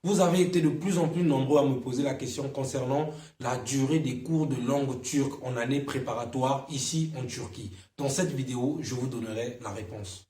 Vous avez été de plus en plus nombreux à me poser la question concernant la durée des cours de langue turque en année préparatoire ici en Turquie. Dans cette vidéo, je vous donnerai la réponse.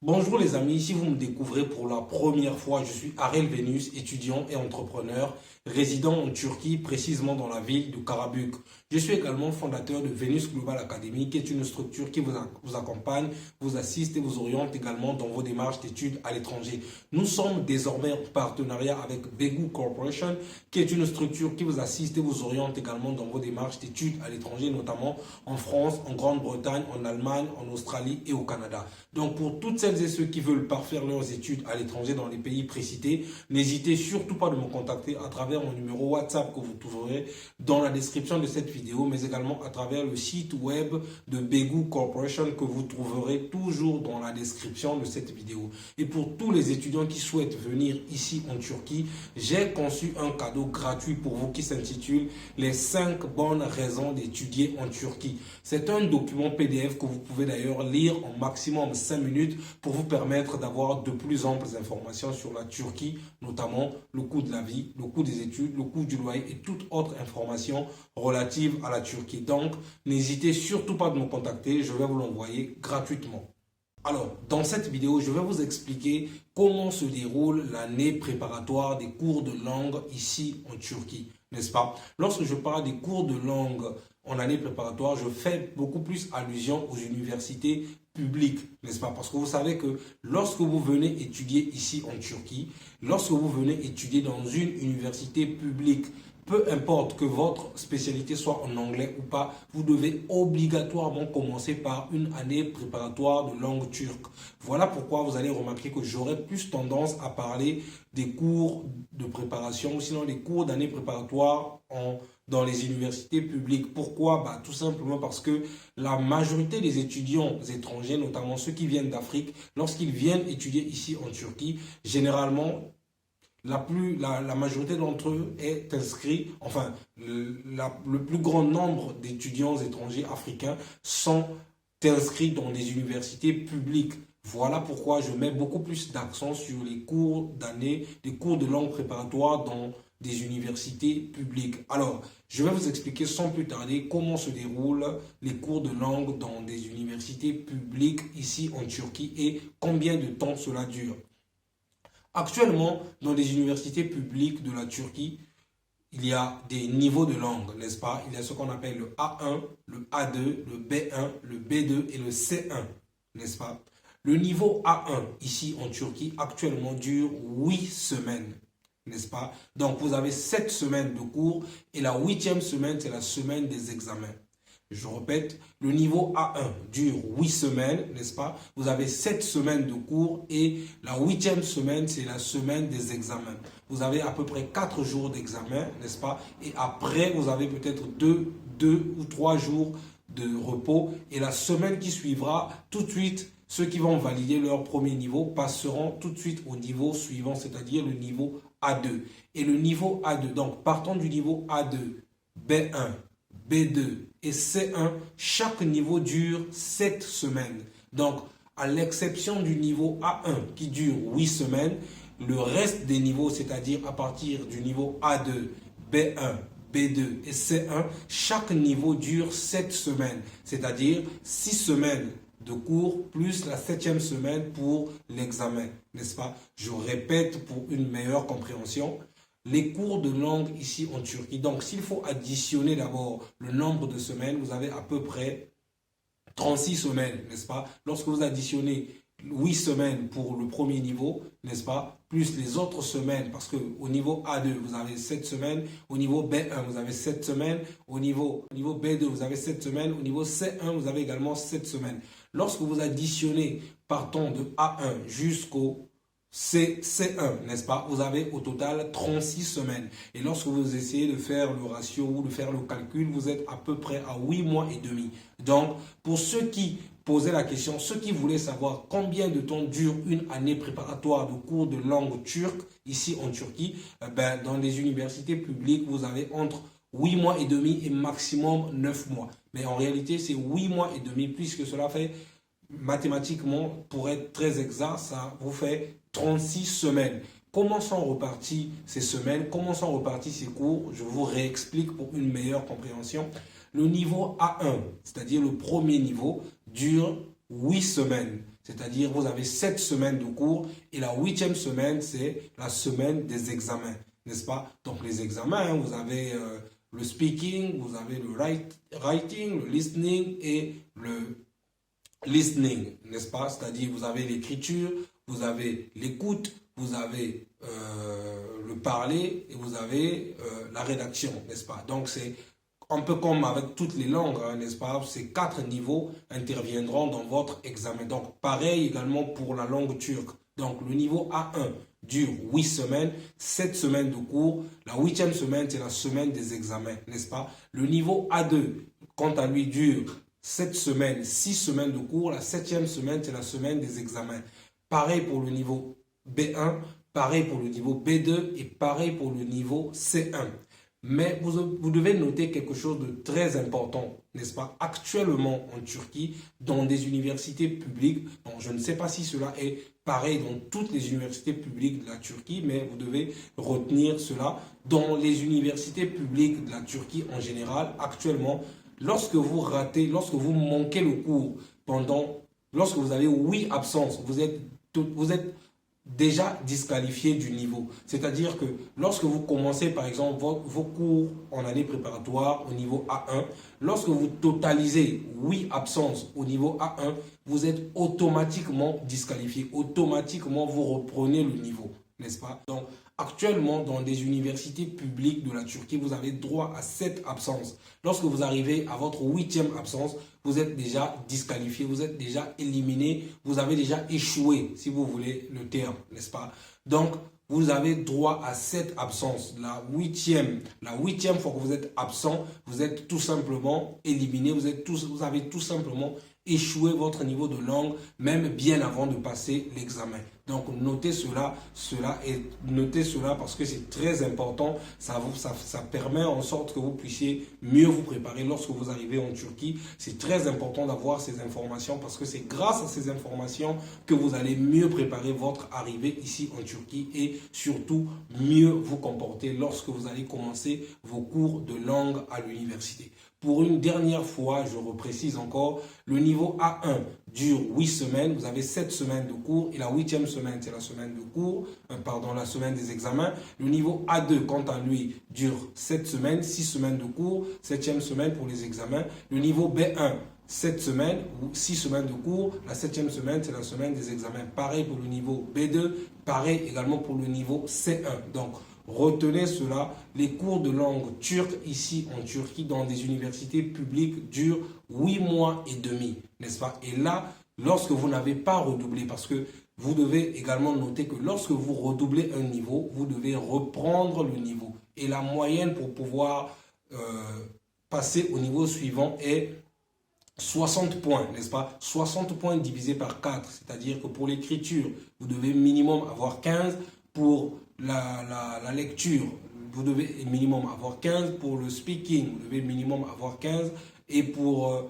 Bonjour les amis, si vous me découvrez pour la première fois, je suis Arel Venus, étudiant et entrepreneur, résident en Turquie, précisément dans la ville de Karabük. Je suis également fondateur de Venus Global Academy, qui est une structure qui vous accompagne, vous assiste et vous oriente également dans vos démarches d'études à l'étranger. Nous sommes désormais en partenariat avec Begu Corporation, qui est une structure qui vous assiste et vous oriente également dans vos démarches d'études à l'étranger, notamment en France, en Grande-Bretagne, en Allemagne, en Australie et au Canada. Donc pour toutes celles et ceux qui veulent parfaire leurs études à l'étranger dans les pays précités, n'hésitez surtout pas de me contacter à travers mon numéro WhatsApp que vous trouverez dans la description de cette vidéo, mais également à travers le site web de Begu Corporation que vous trouverez toujours dans la description de cette vidéo. Et pour tous les étudiants qui souhaitent venir ici en Turquie, j'ai conçu un cadeau gratuit pour vous qui s'intitule Les 5 bonnes raisons d'étudier en Turquie. C'est un document PDF que vous pouvez d'ailleurs lire en maximum 5 minutes pour vous permettre d'avoir de plus amples informations sur la Turquie, notamment le coût de la vie, le coût des études, le coût du loyer et toute autre information relative à la Turquie. Donc, n'hésitez surtout pas de me contacter, je vais vous l'envoyer gratuitement. Alors, dans cette vidéo, je vais vous expliquer comment se déroule l'année préparatoire des cours de langue ici en Turquie, n'est-ce pas? Lorsque je parle des cours de langue en année préparatoire, je fais beaucoup plus allusion aux universités publiques, n'est-ce pas? Parce que vous savez que lorsque vous venez étudier ici en Turquie, lorsque vous venez étudier dans une université publique, peu importe que votre spécialité soit en anglais ou pas, vous devez obligatoirement commencer par une année préparatoire de langue turque. Voilà pourquoi vous allez remarquer que j'aurai plus tendance à parler des cours de préparation ou sinon des cours d'année préparatoire dans les universités publiques. Pourquoi? Tout simplement parce que la majorité des étudiants étrangers, notamment ceux qui viennent d'Afrique, lorsqu'ils viennent étudier ici en Turquie, généralement, la majorité d'entre eux est inscrit, enfin, le plus grand nombre d'étudiants étrangers africains sont inscrits dans des universités publiques. Voilà pourquoi je mets beaucoup plus d'accent sur les cours d'année, les cours de langue préparatoire dans des universités publiques. Alors, je vais vous expliquer sans plus tarder comment se déroulent les cours de langue dans des universités publiques ici en Turquie et combien de temps cela dure. Actuellement, dans les universités publiques de la Turquie, il y a des niveaux de langue, n'est-ce pas? Il y a ce qu'on appelle le A1, le A2, le B1, le B2 et le C1, n'est-ce pas? Le niveau A1, ici en Turquie, actuellement dure 8 semaines, n'est-ce pas? Donc, vous avez 7 semaines de cours et la 8e semaine, c'est la semaine des examens. Je répète, le niveau A1 dure 8 semaines, n'est-ce pas? Vous avez 7 semaines de cours et la 8e semaine, c'est la semaine des examens. Vous avez à peu près 4 jours d'examen, n'est-ce pas? Et après, vous avez peut-être 2 ou 3 jours de repos. Et la semaine qui suivra, tout de suite, ceux qui vont valider leur premier niveau passeront tout de suite au niveau suivant, c'est-à-dire le niveau A2. Et le niveau A2, donc partons du niveau A2, B1, B2 et C1, chaque niveau dure 7 semaines. Donc, à l'exception du niveau A1 qui dure 8 semaines, le reste des niveaux, c'est-à-dire à partir du niveau A2, B1, B2 et C1, chaque niveau dure 7 semaines, c'est-à-dire 6 semaines de cours plus la 7e semaine pour l'examen, n'est-ce pas? Je répète pour une meilleure compréhension. Les cours de langue ici en Turquie. Donc, s'il faut additionner d'abord le nombre de semaines, vous avez à peu près 36 semaines, n'est-ce pas? Lorsque vous additionnez 8 semaines pour le premier niveau, n'est-ce pas? Plus les autres semaines, parce qu'au niveau A2, vous avez 7 semaines, au niveau B1, vous avez 7 semaines, au niveau B2, vous avez 7 semaines, au niveau C1, vous avez également 7 semaines. Lorsque vous additionnez, partant de A1 jusqu'au c'est C1, n'est-ce pas? Vous avez au total 36 semaines. Et lorsque vous essayez de faire le ratio ou de faire le calcul, vous êtes à peu près à 8 mois et demi. Donc, pour ceux qui posaient la question, ceux qui voulaient savoir combien de temps dure une année préparatoire de cours de langue turque ici en Turquie, dans les universités publiques, vous avez entre 8 mois et demi et maximum 9 mois. Mais en réalité, c'est 8 mois et demi puisque cela fait mathématiquement, pour être très exact, ça vous fait 36 semaines. Comment sont reparties ces semaines? Comment sont repartis ces cours? Je vous réexplique pour une meilleure compréhension. Le niveau A1, c'est-à-dire le premier niveau, dure 8 semaines. C'est-à-dire vous avez 7 semaines de cours et la 8e semaine, c'est la semaine des examens, n'est-ce pas? Donc les examens, vous avez le speaking, vous avez le writing, le listening et le listening, n'est-ce pas? C'est-à-dire vous avez l'écriture, vous avez l'écoute, vous avez le parler et vous avez la rédaction, n'est-ce pas? Donc c'est un peu comme avec toutes les langues, hein, n'est-ce pas? Ces 4 niveaux interviendront dans votre examen. Donc pareil également pour la langue turque. Donc le niveau A1 dure 8 semaines, 7 semaines de cours. La 8e semaine, c'est la semaine des examens, n'est-ce pas? Le niveau A2, quant à lui, dure 7 semaines, 6 semaines de cours. La 7e semaine, c'est la semaine des examens. Pareil pour le niveau B1, pareil pour le niveau B2 et pareil pour le niveau C1. Mais vous devez noter quelque chose de très important, n'est-ce pas? Actuellement en Turquie, dans des universités publiques, bon, je ne sais pas si cela est pareil dans toutes les universités publiques de la Turquie, mais vous devez retenir cela. Dans les universités publiques de la Turquie en général, actuellement, lorsque vous ratez, lorsque vous manquez le cours lorsque vous avez 8 absences, vous êtes déjà disqualifié du niveau. C'est-à-dire que lorsque vous commencez par exemple vos cours en année préparatoire au niveau A1, lorsque vous totalisez 8 absences au niveau A1, vous êtes automatiquement disqualifié. Automatiquement, vous reprenez le niveau, n'est-ce pas? Donc, actuellement, dans des universités publiques de la Turquie, vous avez droit à 7 absences. Lorsque vous arrivez à votre 8e absence, vous êtes déjà disqualifié, vous êtes déjà éliminé, vous avez déjà échoué, si vous voulez le terme, n'est-ce pas? Donc, vous avez droit à 7 absences. La huitième fois que vous êtes absent, vous êtes tout simplement éliminé, vous avez tout simplement échoué votre niveau de langue, même bien avant de passer l'examen. Donc notez cela parce que c'est très important. Ça permet en sorte que vous puissiez mieux vous préparer lorsque vous arrivez en Turquie. C'est très important d'avoir ces informations parce que c'est grâce à ces informations que vous allez mieux préparer votre arrivée ici en Turquie et surtout mieux vous comporter lorsque vous allez commencer vos cours de langue à l'université. Pour une dernière fois, je reprécise encore, le niveau A1 dure 8 semaines, vous avez 7 semaines de cours et la 8e semaine, c'est la semaine de cours, la semaine des examens. Le niveau A2, quant à lui, dure 7 semaines, 6 semaines de cours, 7e semaine pour les examens. Le niveau B1, 7 semaines ou 6 semaines de cours, la 7e semaine, c'est la semaine des examens. Pareil pour le niveau B2, pareil également pour le niveau C1. Donc, retenez cela, les cours de langue turque ici en Turquie dans des universités publiques durent 8 mois et demi, n'est-ce pas? Et là, lorsque vous n'avez pas redoublé, parce que vous devez également noter que lorsque vous redoublez un niveau, vous devez reprendre le niveau. Et la moyenne pour pouvoir passer au niveau suivant est 60 points, n'est-ce pas? 60 points divisé par 4, c'est-à-dire que pour l'écriture, vous devez minimum avoir 15, pour la lecture, vous devez minimum avoir 15, pour le speaking, vous devez minimum avoir 15, et pour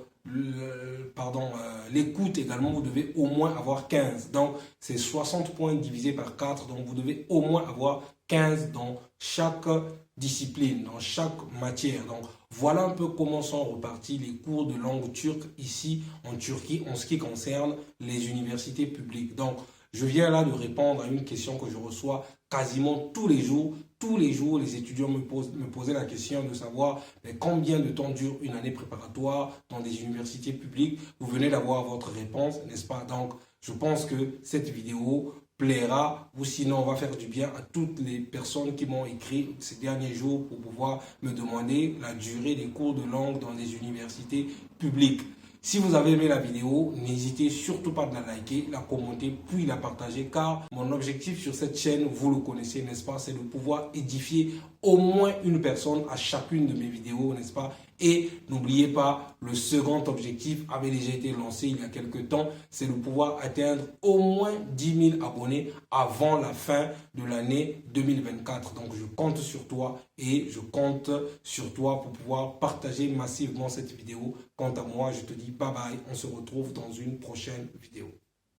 l'écoute également, vous devez au moins avoir 15. Donc, c'est 60 points divisé par 4, donc vous devez au moins avoir 15 dans chaque discipline, dans chaque matière. Donc, voilà un peu comment sont repartis les cours de langue turque ici en Turquie en ce qui concerne les universités publiques. Donc, je viens là de répondre à une question que je reçois quasiment tous les jours. Tous les jours, les étudiants me posaient la question de savoir mais combien de temps dure une année préparatoire dans des universités publiques. Vous venez d'avoir votre réponse, n'est-ce pas? Donc, je pense que cette vidéo plaira ou sinon on va faire du bien à toutes les personnes qui m'ont écrit ces derniers jours pour pouvoir me demander la durée des cours de langue dans des universités publiques. Si vous avez aimé la vidéo, n'hésitez surtout pas de la liker, la commenter, puis la partager, car mon objectif sur cette chaîne, vous le connaissez, n'est-ce pas, c'est de pouvoir édifier au moins une personne à chacune de mes vidéos, n'est-ce pas? Et n'oubliez pas, le second objectif avait déjà été lancé il y a quelques temps, c'est de pouvoir atteindre au moins 10 000 abonnés avant la fin de l'année 2024. Donc je compte sur toi et je compte sur toi pour pouvoir partager massivement cette vidéo. Quant à moi, je te dis bye bye, on se retrouve dans une prochaine vidéo.